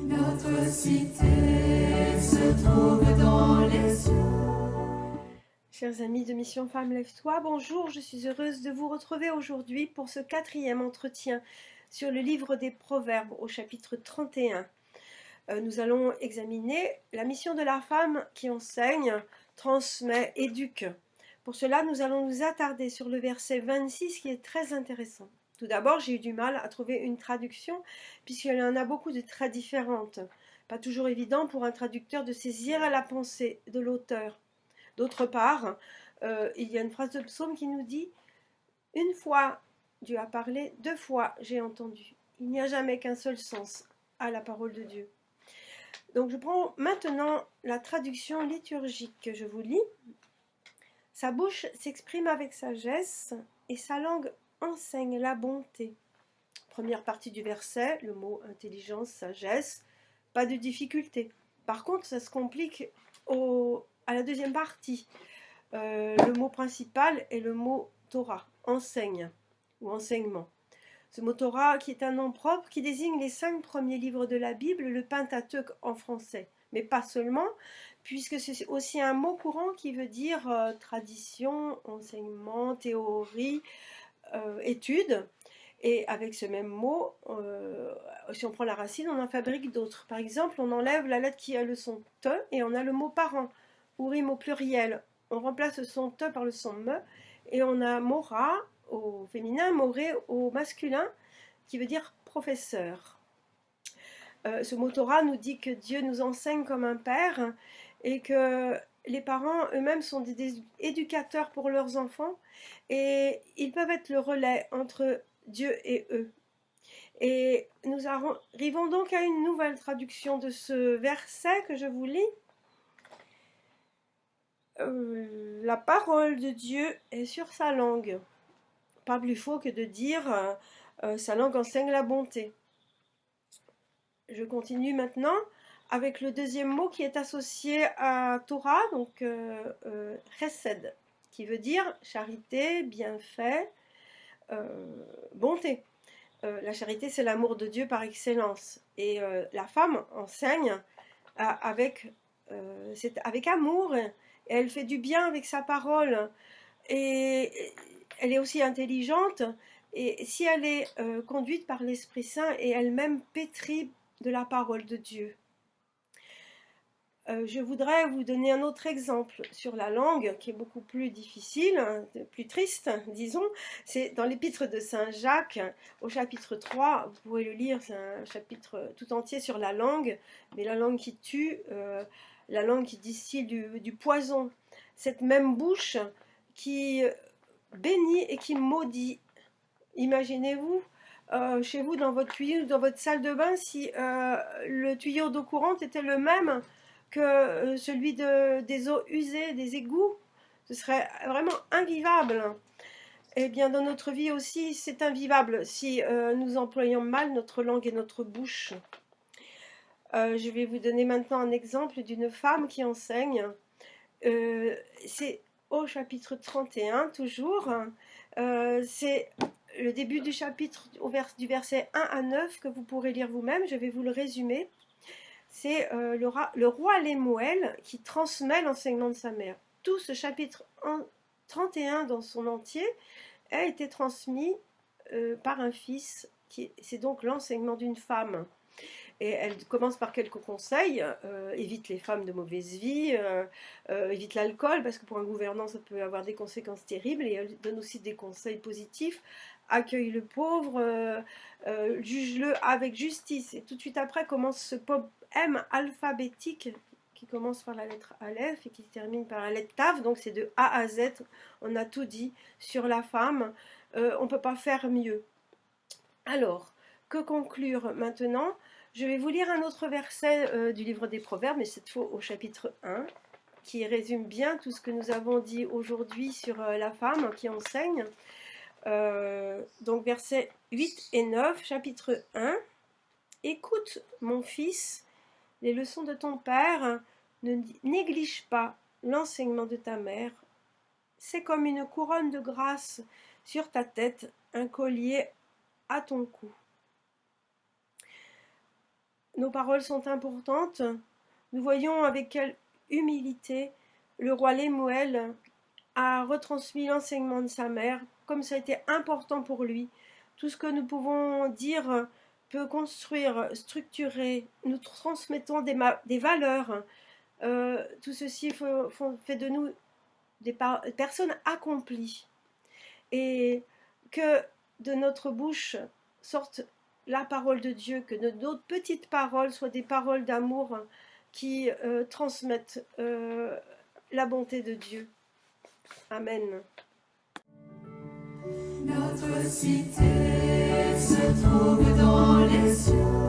Notre cité se trouve dans les cieux. Chers amis de Mission Femme Lève-toi, bonjour, je suis heureuse de vous retrouver aujourd'hui pour ce 4e entretien sur le livre des Proverbes au chapitre 31. Nous allons examiner la mission de la femme qui enseigne, transmet, éduque. Pour cela, nous allons nous attarder sur le verset 26 qui est très intéressant. Tout d'abord, j'ai eu du mal à trouver une traduction puisqu'il y en a beaucoup de très différentes. Pas toujours évident pour un traducteur de saisir la pensée de l'auteur. D'autre part, il y a une phrase de psaume qui nous dit « Une fois Dieu a parlé, 2 fois j'ai entendu ». Il n'y a jamais qu'un seul sens à la parole de Dieu. Donc je prends maintenant la traduction liturgique que je vous lis. Sa bouche s'exprime avec sagesse et sa langue enseigne la bonté. Première partie du verset, le mot intelligence, sagesse, pas de difficulté. Par contre, ça se complique à la deuxième partie. Le mot principal est le mot Torah, enseigne ou enseignement. Ce mot Torah qui est un nom propre qui désigne les 5 premiers livres de la Bible, le Pentateuque en français. Mais pas seulement, puisque c'est aussi un mot courant qui veut dire tradition, enseignement, théorie, étude. Et avec ce même mot, si on prend la racine, on en fabrique d'autres. Par exemple, on enlève la lettre qui a le son te et on a le mot parent, ou rime au pluriel. On remplace le son te par le son me et on a mora au féminin, moré au masculin, qui veut dire professeur. Ce mot Torah nous dit que Dieu nous enseigne comme un père et que les parents eux-mêmes sont des éducateurs pour leurs enfants et ils peuvent être le relais entre Dieu et eux. Et nous arrivons donc à une nouvelle traduction de ce verset que je vous lis. La parole de Dieu est sur sa langue. Pas plus faux que de dire sa langue enseigne la bonté. Je continue maintenant avec le deuxième mot qui est associé à Torah, donc chesed, qui veut dire charité, bienfait, bonté. La charité, c'est l'amour de Dieu par excellence. Et la femme enseigne avec amour, et elle fait du bien avec sa parole. Et elle est aussi intelligente, et si elle est conduite par l'Esprit Saint et elle-même pétrie de la parole de Dieu. Je voudrais vous donner un autre exemple sur la langue qui est beaucoup plus difficile, plus triste, disons. C'est dans l'épître de Saint Jacques, au chapitre 3, vous pouvez le lire, c'est un chapitre tout entier sur la langue, mais la langue qui tue, la langue qui distille du poison. Cette même bouche qui bénit et qui maudit. Imaginez-vous chez vous, dans votre tuyau, dans votre salle de bain, si le tuyau d'eau courante était le même que celui des eaux usées, des égouts, ce serait vraiment invivable. Eh bien, dans notre vie aussi, c'est invivable si nous employons mal notre langue et notre bouche. Je vais vous donner maintenant un exemple d'une femme qui enseigne. C'est au chapitre 31, toujours. C'est le début du chapitre du verset 1 à 9 que vous pourrez lire vous-même, je vais vous le résumer. C'est le roi Lemuel qui transmet l'enseignement de sa mère. Tout ce chapitre 31 dans son entier a été transmis par un fils, c'est donc l'enseignement d'une femme. Et elle commence par quelques conseils, évite les femmes de mauvaise vie, évite l'alcool, parce que pour un gouvernant ça peut avoir des conséquences terribles, et elle donne aussi des conseils positifs, accueille le pauvre, juge-le avec justice. Et tout de suite après commence ce poème alphabétique qui commence par la lettre Aleph et qui se termine par la lettre Tav, donc c'est de A à Z, on a tout dit sur la femme, on ne peut pas faire mieux. Alors, que conclure maintenant ? Je vais vous lire un autre verset du livre des Proverbes, mais cette fois au chapitre 1, qui résume bien tout ce que nous avons dit aujourd'hui sur la femme qui enseigne. Donc versets 8 et 9, chapitre 1. « Écoute, mon fils, les leçons de ton père, ne néglige pas l'enseignement de ta mère. C'est comme une couronne de grâce sur ta tête, un collier à ton cou. » nos paroles sont importantes. Nous voyons avec quelle humilité le roi Lemuel a retransmis l'enseignement de sa mère, comme ça a été important pour lui. Tout ce que nous pouvons dire peut construire, structurer. Nous transmettons des valeurs. Tout ceci fait de nous des personnes accomplies. Et que de notre bouche sorte la parole de Dieu, que nos petites paroles soient des paroles d'amour qui transmettent la bonté de Dieu. Amen. Notre cité se trouve dans les cieux.